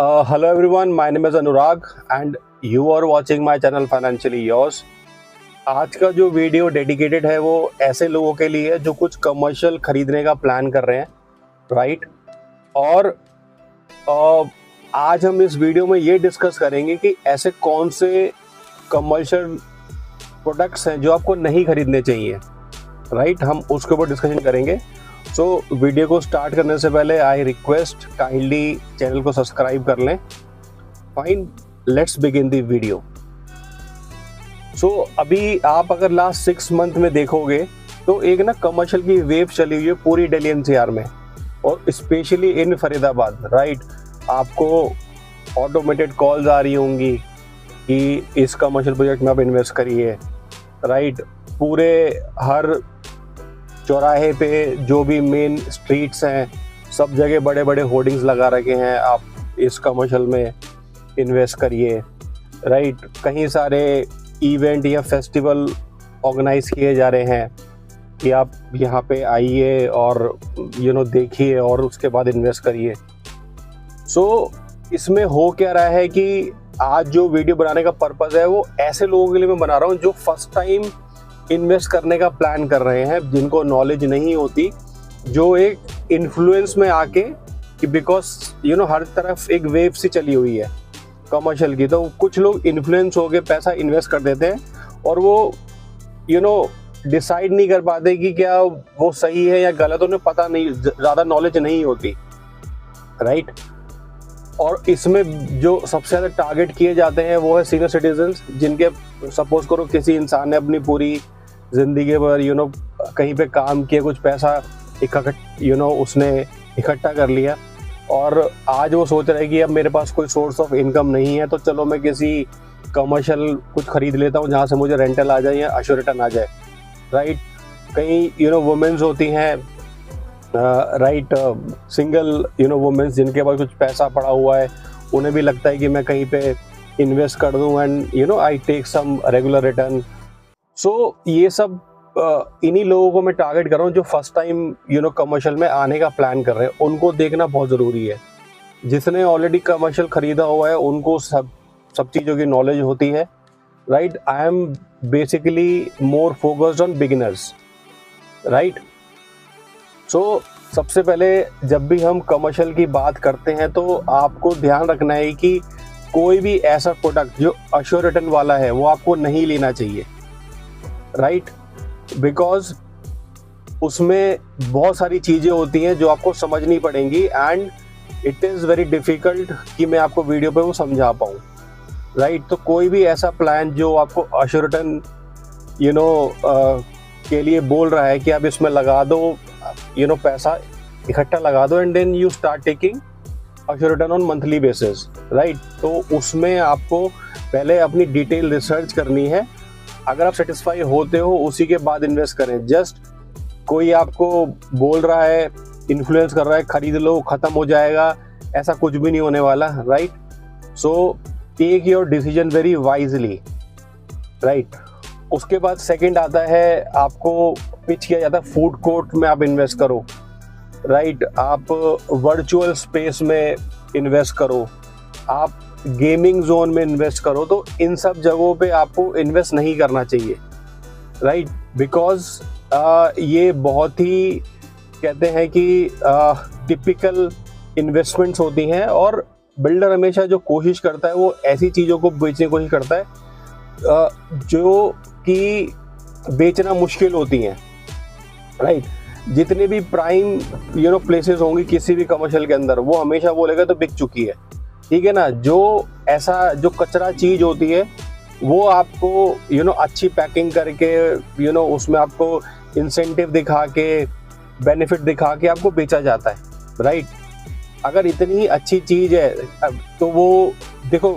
Hello everyone, my name is Anurag and you are watching my channel Financially Yours। आज का जो video dedicated है वो ऐसे लोगों के लिए है जो कुछ कमर्शियल खरीदने का प्लान कर रहे हैं, राइट। और आज हम इस वीडियो में ये डिस्कस करेंगे कि ऐसे कौन से कमर्शियल प्रोडक्ट्स हैं जो आपको नहीं खरीदने चाहिए, राइट। हम उसके ऊपर डिस्कशन करेंगे। सो वीडियो को स्टार्ट करने से पहले आई रिक्वेस्ट काइंडली चैनल को सब्सक्राइब कर लें। Fine, let's begin the video. So अभी आप अगर लास्ट 6 मंथ में देखोगे तो एक ना कमर्शियल की वेव चली हुई है पूरी दिल्ली एनसीआर में और स्पेशली इन फरीदाबाद, राइट। आपको ऑटोमेटेड कॉल्स आ रही होंगी कि इस कमर्शियल प्रोजेक्ट में आप इन्वेस्ट करिए, राइट। पूरे हर चौराहे पे जो भी मेन स्ट्रीट्स हैं सब जगह बड़े बड़े होर्डिंग्स लगा रखे हैं, आप इस कमर्शियल में इन्वेस्ट करिए, राइट। कहीं सारे इवेंट या फेस्टिवल ऑर्गेनाइज किए जा रहे हैं कि आप यहाँ पे आइए और देखिए और उसके बाद इन्वेस्ट करिए। सो इसमें हो क्या रहा है कि आज जो वीडियो बनाने का पर्पज़ है वो ऐसे लोगों के लिए मैं बना रहा हूँ जो फर्स्ट टाइम इन्वेस्ट करने का प्लान कर रहे हैं, जिनको नॉलेज नहीं होती, जो एक इन्फ्लुएंस में आके कि बिकॉज हर तरफ एक वेव सी चली हुई है कमर्शियल की, तो कुछ लोग इन्फ्लुएंस होके पैसा इन्वेस्ट कर देते हैं और वो डिसाइड नहीं कर पाते कि क्या वो सही है या गलत, उन्हें पता नहीं, ज़्यादा नॉलेज नहीं होती, राइट। और इसमें जो सबसे ज़्यादा टारगेट किए जाते हैं वो है सीनियर सिटीजन्स, जिनके सपोज करो किसी इंसान ने अपनी पूरी ज़िंदगी पर कहीं पे काम किया, कुछ पैसा उसने इकट्ठा कर लिया और आज वो सोच रहे हैं कि अब मेरे पास कोई सोर्स ऑफ इनकम नहीं है, तो चलो मैं किसी कमर्शियल कुछ खरीद लेता हूँ जहाँ से मुझे रेंटल आ जाए या अश्योर रिटर्न आ जाए, राइट। कई वुमेन्स होती हैं, राइट, सिंगल वुमेन्स जिनके पास कुछ पैसा पड़ा हुआ है, उन्हें भी लगता है कि मैं कहीं पे इन्वेस्ट कर दूं and I take some regular return. So ये सब इन्हीं लोगों को मैं टारगेट कर रहा हूँ जो फर्स्ट टाइम कमर्शियल में आने का प्लान कर रहे हैं। उनको देखना बहुत ज़रूरी है। जिसने ऑलरेडी कमर्शियल ख़रीदा हुआ है उनको सब चीज़ों की नॉलेज होती है, right. I am basically more focused on beginners, right. So सबसे पहले जब भी हम कमर्शियल की बात करते हैं तो आपको ध्यान रखना है कि कोई भी ऐसा प्रोडक्ट जो अश्योर रिटर्न वाला है वो आपको नहीं लेना चाहिए, राइट। बिकॉज उसमें बहुत सारी चीज़ें होती हैं जो आपको समझनी पड़ेंगी and it is very difficult कि मैं आपको वीडियो पे वो समझा पाऊँ, राइट। तो कोई भी ऐसा प्लान जो आपको अश्योर रिटर्न के लिए बोल रहा है कि आप इसमें लगा दो, पैसा इकट्ठा लगा दो and then you start taking assure return on monthly basis, right. तो उसमें आपको पहले अपनी डिटेल रिसर्च करनी है। अगर आप सेटिस्फाई होते हो उसी के बाद इन्वेस्ट करें। जस्ट कोई आपको बोल रहा है, इन्फ्लुएंस कर रहा है, खरीद लो ख़त्म हो जाएगा, ऐसा कुछ भी नहीं होने वाला, right. So take your decision very wisely, right. उसके बाद सेकंड आता है, आपको पिच किया जाता है फूड कोर्ट में आप इन्वेस्ट करो, राइट। आप वर्चुअल स्पेस में इन्वेस्ट करो, आप गेमिंग जोन में इन्वेस्ट करो। तो इन सब जगहों पे आपको इन्वेस्ट नहीं करना चाहिए, राइट। बिकॉज ये बहुत ही कहते हैं कि टिपिकल इन्वेस्टमेंट्स होती हैं और बिल्डर हमेशा जो कोशिश करता है वो ऐसी चीज़ों को बेचने की कोशिश करता है जो कि बेचना मुश्किल होती हैं, राइट। जितने भी प्राइम प्लेसेस होंगी किसी भी कमर्शियल के अंदर, वो हमेशा बोलेगा तो बिक चुकी है, ठीक है ना। जो ऐसा जो कचरा चीज़ होती है वो आपको अच्छी पैकिंग करके उसमें आपको इंसेंटिव दिखा के, बेनिफिट दिखा के आपको बेचा जाता है, राइट। अगर इतनी ही अच्छी चीज़ है तो वो देखो,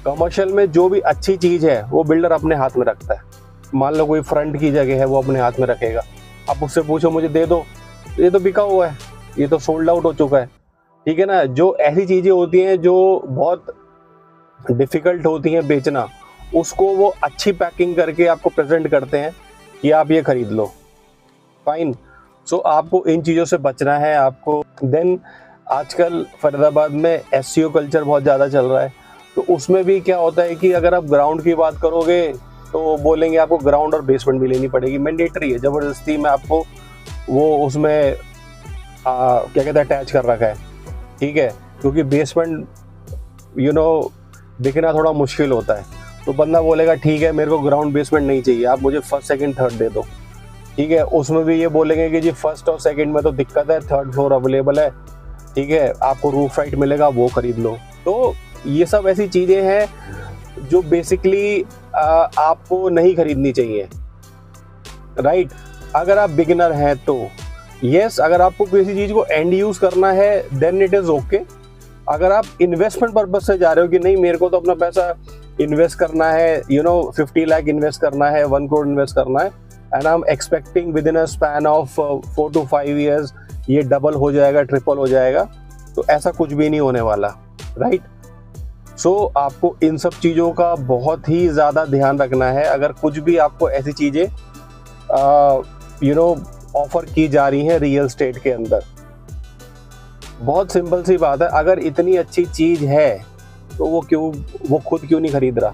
कमर्शियल में जो भी अच्छी चीज़ है वो बिल्डर अपने हाथ में रखता है। मान लो कोई फ्रंट की जगह है वो अपने हाथ में रखेगा, आप उससे पूछो मुझे दे दो, ये तो बिका हुआ है, ये तो सोल्ड आउट हो चुका है, ठीक है ना। जो ऐसी चीज़ें होती हैं जो बहुत डिफ़िकल्ट होती हैं बेचना, उसको वो अच्छी पैकिंग करके आपको प्रेजेंट करते हैं कि आप ये खरीद लो, फाइन। सो आपको इन चीज़ों से बचना है। आपको देन आजकल फरीदाबाद में SEO कल्चर बहुत ज़्यादा चल रहा है, तो उसमें भी क्या होता है कि अगर आप ग्राउंड की बात करोगे तो बोलेंगे आपको ग्राउंड और बेसमेंट भी लेनी पड़ेगी, मैंडेटरी है, ज़बरदस्ती में आपको वो उसमें क्या कहते हैं अटैच कर रखा है, ठीक है, क्योंकि बेसमेंट दिखना थोड़ा मुश्किल होता है। तो बंदा बोलेगा ठीक है मेरे को ग्राउंड बेसमेंट नहीं चाहिए, आप मुझे फर्स्ट सेकंड थर्ड दे दो, ठीक है। उसमें भी ये बोलेंगे कि जी फर्स्ट और सेकंड में तो दिक्कत है, थर्ड फ्लोर अवेलेबल है, ठीक है, आपको रूफ राइट मिलेगा, वो खरीद लो। तो ये सब ऐसी चीज़ें हैं जो बेसिकली आपको नहीं खरीदनी चाहिए, राइट। अगर आप बिगिनर हैं तो यस, अगर आपको किसी चीज़ को एंड यूज़ करना है देन इट इज़ ओके। अगर आप इन्वेस्टमेंट पर्पज से जा रहे हो कि नहीं मेरे को तो अपना पैसा इन्वेस्ट करना है, 50 लाख इन्वेस्ट करना है, 1 करोड़ इन्वेस्ट करना है, and I am expecting with in a span of 4 to 5 years ये डबल हो जाएगा, ट्रिपल हो जाएगा, तो ऐसा कुछ भी नहीं होने वाला, राइट। सो आपको इन सब चीज़ों का बहुत ही ज़्यादा ध्यान रखना है। अगर कुछ भी आपको ऐसी चीज़ें ऑफर की जा रही हैं रियल एस्टेट के अंदर, बहुत सिंपल सी बात है, अगर इतनी अच्छी चीज़ है तो वो खुद क्यों नहीं खरीद रहा?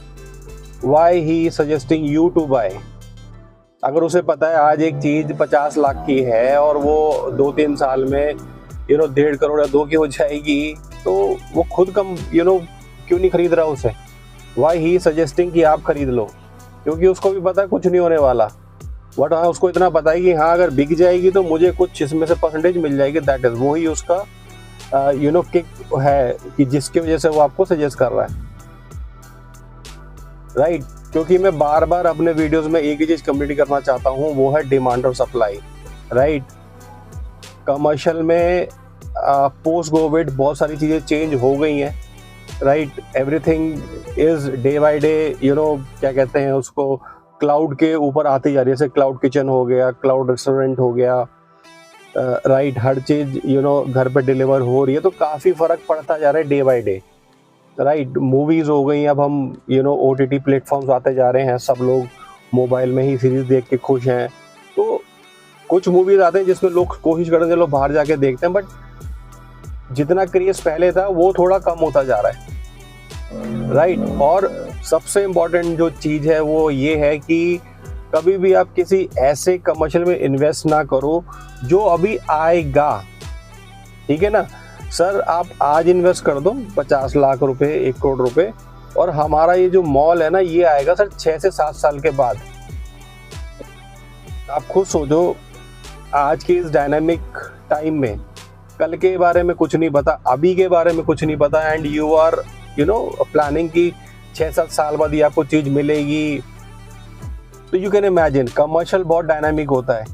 Why he suggesting you to buy? अगर उसे पता है आज एक चीज़ 50 लाख की है और वो 2-3 साल में 1.5 करोड़ या 2 की हो जाएगी, तो वो खुद क्यों नहीं खरीद रहा उसे? वाई ही सजेस्टिंग कि आप खरीद लो? क्योंकि उसको भी पता है कुछ नहीं होने वाला, बट हाँ उसको इतना पता है कि हाँ अगर बिक जाएगी तो मुझे कुछ इसमें से परसेंटेज मिल जाएगी, दैट इज वो ही उसका किक है कि जिसकी वजह से वो आपको सजेस्ट कर रहा है, राइट। क्योंकि मैं बार बार अपने वीडियोस में एक ही चीज़ कम्युनिटी करना चाहता हूँ, वो है डिमांड और सप्लाई, राइट। कमर्शियल में पोस्ट कोविड बहुत सारी चीज़ें चेंज हो गई हैं, right. Everything is day by day क्या कहते हैं उसको, क्लाउड के ऊपर आती जा रही है। जैसे क्लाउड किचन हो गया, क्लाउड रेस्टोरेंट हो गया, राइट। हर चीज़ घर पे डिलीवर हो रही है, तो काफ़ी फ़र्क पड़ता जा रहा है day by day, right. Movies हो गई, अब हम OTT प्लेटफॉर्म्स आते जा रहे हैं, सब लोग मोबाइल में ही सीरीज़ देख के खुश हैं। तो कुछ मूवीज़ आते हैं जिसमें लोग कोशिश करते हैं चलो बाहर जाके देखते हैं, बट जितना क्रेज़ पहले था वो थोड़ा कम होता जा रहा है, राइट। और सबसे इम्पॉर्टेंट जो चीज़ है वो ये है कि कभी भी आप किसी ऐसे कमर्शियल में इन्वेस्ट ना करो जो अभी आएगा, ठीक है ना। सर आप आज इन्वेस्ट कर दो 50 लाख रुपए, 1 करोड़ रुपए, और हमारा ये जो मॉल है ना ये आएगा सर 6 से 7 साल के बाद। आप खुद सोचो, आज के इस डायनामिक टाइम में कल के बारे में कुछ नहीं पता, अभी के बारे में कुछ नहीं पता, एंड यू आर प्लानिंग की 6-7 साल बाद ये आपको चीज़ मिलेगी। तो यू कैन इमेजिन कमर्शियल बहुत डायनामिक होता है,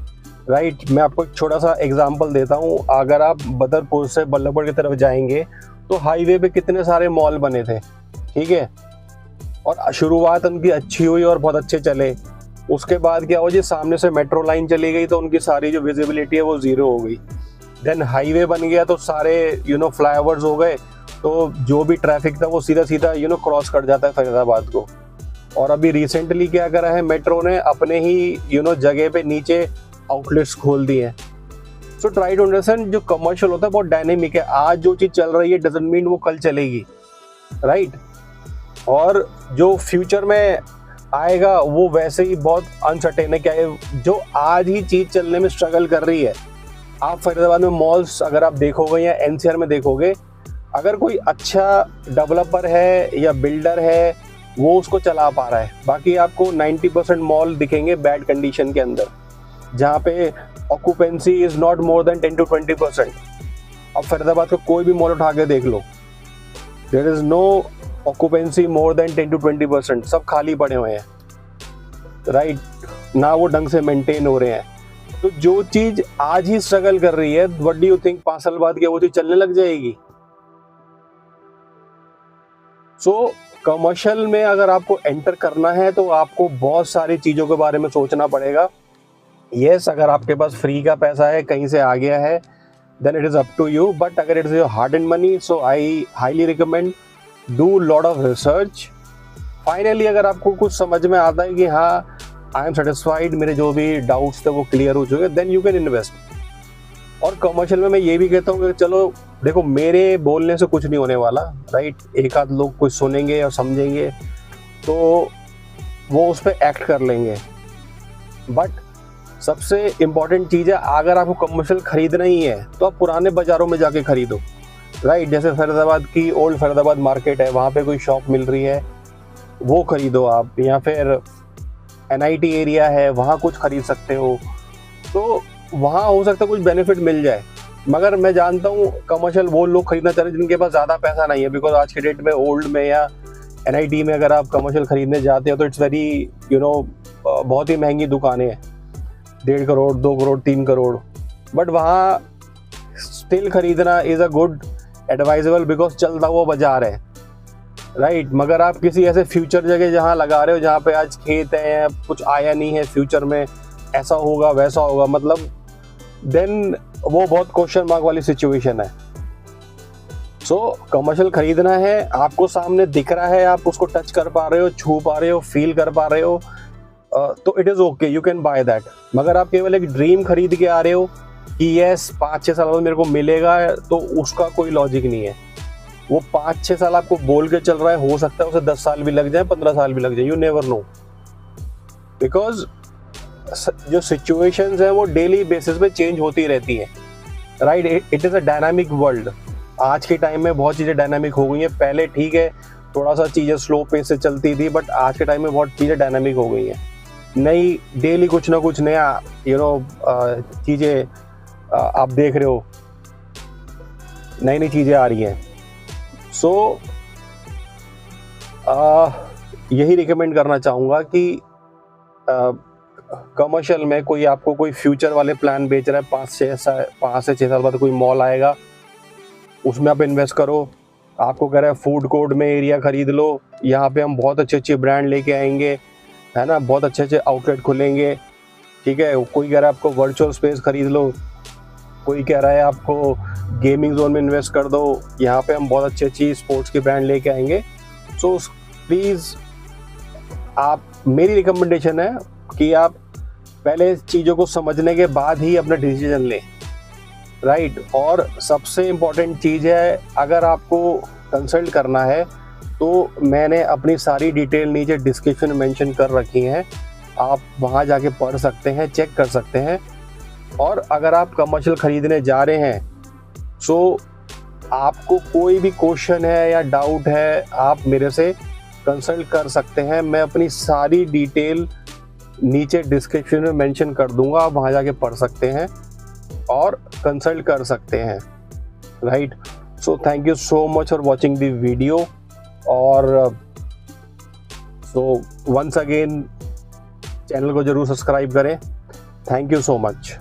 राइट। मैं आपको एक छोटा सा एग्जांपल देता हूँ। अगर आप बदरपुर से बल्लभगढ़ की तरफ जाएंगे तो हाईवे पे कितने सारे मॉल बने थे, ठीक है, और शुरुआत उनकी अच्छी हुई और बहुत अच्छे चले। उसके बाद क्या हुआ जी, सामने से मेट्रो लाइन चली गई तो उनकी सारी जो विजिबिलिटी है वो ज़ीरो हो गई। देन हाईवे बन गया तो सारे फ्लाईओवर्स हो गए, तो जो भी ट्रैफिक था वो सीधा सीधा क्रॉस कर जाता है फरीदाबाद को। और अभी रिसेंटली क्या करा है, मेट्रो ने अपने ही जगह पे नीचे आउटलेट्स खोल दिए हैं। सो ट्राई टू अंडरस्टैंड, जो कमर्शियल होता है बहुत डायनेमिक है। आज जो चीज़ चल रही है डजंट मीन वो कल चलेगी, राइट। और जो फ्यूचर में आएगा वो वैसे ही बहुत अनसर्टेन है। क्या है जो आज ही चीज़ चलने में स्ट्रगल कर रही है, आप फरीदाबाद में मॉल्स अगर आप देखोगे या NCR में देखोगे, अगर कोई अच्छा डेवलपर है या बिल्डर है वो उसको चला पा रहा है, बाकी आपको 90% मॉल दिखेंगे बैड कंडीशन के अंदर, जहाँ पे occupancy is not more than 10 to 20%। अब फरीदाबाद का कोई भी मॉल उठा के देख लो, there is no occupancy more than 10 to 20%, सब खाली पड़े हुए हैं, राइट, ना वो ढंग से मेंटेन हो रहे हैं। तो जो चीज आज ही स्ट्रगल कर रही है, व्हाट डू यू थिंक 5 साल बाद क्या वो चीज चलने लग जाएगी? सो कमर्शियल में अगर आपको एंटर करना है तो आपको बहुत सारी चीज़ों के बारे में सोचना पड़ेगा। यस, अगर आपके पास फ्री का पैसा है, कहीं से आ गया है, then it is up to you, but अगर it is your hard and money, so I highly recommend do lot of research. Finally अगर आपको कुछ समझ में आता है कि हाँ आई एम सेटिस्फाइड, मेरे जो भी डाउट्स थे वो क्लियर हो चुके, देन यू कैन इन्वेस्ट। और कमर्शियल में मैं ये भी कहता हूँ कि चलो देखो, मेरे बोलने से कुछ नहीं होने वाला, राइट। एक आध लोग कुछ सुनेंगे और समझेंगे तो वो उस पर एक्ट कर लेंगे, बट सबसे इम्पॉर्टेंट चीज़ है, अगर आपको कमर्शियल खरीदना ही है तो आप पुराने बाज़ारों में जाके खरीदो, राइट। जैसे फरीदाबाद की ओल्ड फरीदाबाद मार्केट है, वहाँ पे कोई शॉप मिल रही है वो खरीदो आप, या फिर NIT एरिया है वहाँ कुछ खरीद सकते हो, तो वहाँ हो सकता है कुछ बेनिफिट मिल जाए। मगर मैं जानता हूँ कमर्शियल वो लोग खरीदना चाह रहे हैं जिनके पास ज़्यादा पैसा नहीं है, बिकॉज आज के डेट में ओल्ड में या NIT में अगर आप कमर्शियल खरीदने जाते हो तो इट्स वेरी बहुत ही महंगी दुकानें हैं, 1.5 करोड़ 2 करोड़ 3 करोड़, बट वहाँ स्टिल खरीदना is a good advisable because चलता हुआ बाजार है, राइट। मगर आप किसी ऐसे फ्यूचर जगह जहाँ लगा रहे हो जहाँ पे आज खेत है, कुछ आया नहीं है, फ्यूचर में ऐसा होगा वैसा होगा, मतलब देन वो बहुत क्वेश्चन मार्क वाली सिचुएशन है। सो कमर्शियल खरीदना है, आपको सामने दिख रहा है, आप उसको टच कर पा रहे हो, छू पा रहे हो, फील कर पा रहे हो, तो it is okay, you can by that. मगर आप केवल एक ड्रीम खरीद के आ रहे हो कि यस 5-6 साल बाद मेरे को मिलेगा, तो उसका कोई लॉजिक नहीं है। वो 5-6 साल आपको बोल के चल रहा है, हो सकता है उसे 10 साल भी लग जाए, 15 साल भी लग जाए, यू नेवर नो, बिकॉज जो सिचुएशंस हैं वो डेली बेसिस पे चेंज होती रहती है, right. It is a dynamic world. आज के टाइम में बहुत चीज़ें डायनामिक हो गई हैं, पहले ठीक है थोड़ा सा चीज़ें स्लो पेस से चलती थी, बट आज के टाइम में बहुत चीज़ें डायनामिक हो गई हैं, नई डेली कुछ ना कुछ नया चीज़ें आप देख रहे हो, नई नई चीज़ें आ रही हैं। सो यही रिकमेंड करना चाहूँगा कि कमर्शियल में कोई आपको कोई फ्यूचर वाले प्लान बेच रहा है, 5 से 6 साल बाद कोई मॉल आएगा, उसमें आप इन्वेस्ट करो, आपको कह रहा है फूड कोर्ट में एरिया खरीद लो, यहाँ पे हम बहुत अच्छे अच्छे ब्रांड लेके आएंगे, है ना, बहुत अच्छे अच्छे आउटलेट खुलेंगे, ठीक है। कोई कह रहा है आपको वर्चुअल स्पेस खरीद लो, कोई कह रहा है आपको गेमिंग जोन में इन्वेस्ट कर दो, यहाँ पे हम बहुत अच्छी अच्छी स्पोर्ट्स की ब्रांड लेके आएंगे। सो प्लीज़ आप, मेरी रिकमेंडेशन है कि आप पहले चीज़ों को समझने के बाद ही अपना डिसीजन लें, राइट। और सबसे इम्पॉर्टेंट चीज़ है, अगर आपको कंसल्ट करना है तो मैंने अपनी सारी डिटेल नीचे डिस्क्रिप्शन में मेंशन कर रखी हैं, आप वहाँ जाके पढ़ सकते हैं, चेक कर सकते हैं। और अगर आप कमर्शियल ख़रीदने जा रहे हैं सो आपको कोई भी क्वेश्चन है या डाउट है, आप मेरे से कंसल्ट कर सकते हैं, मैं अपनी सारी डिटेल नीचे डिस्क्रिप्शन में मेंशन कर दूंगा, आप वहाँ जाके पढ़ सकते हैं और कंसल्ट कर सकते हैं, right. So thank you so much for watching the video, और सो वंस अगेन चैनल को ज़रूर सब्सक्राइब करें। Thank you so much.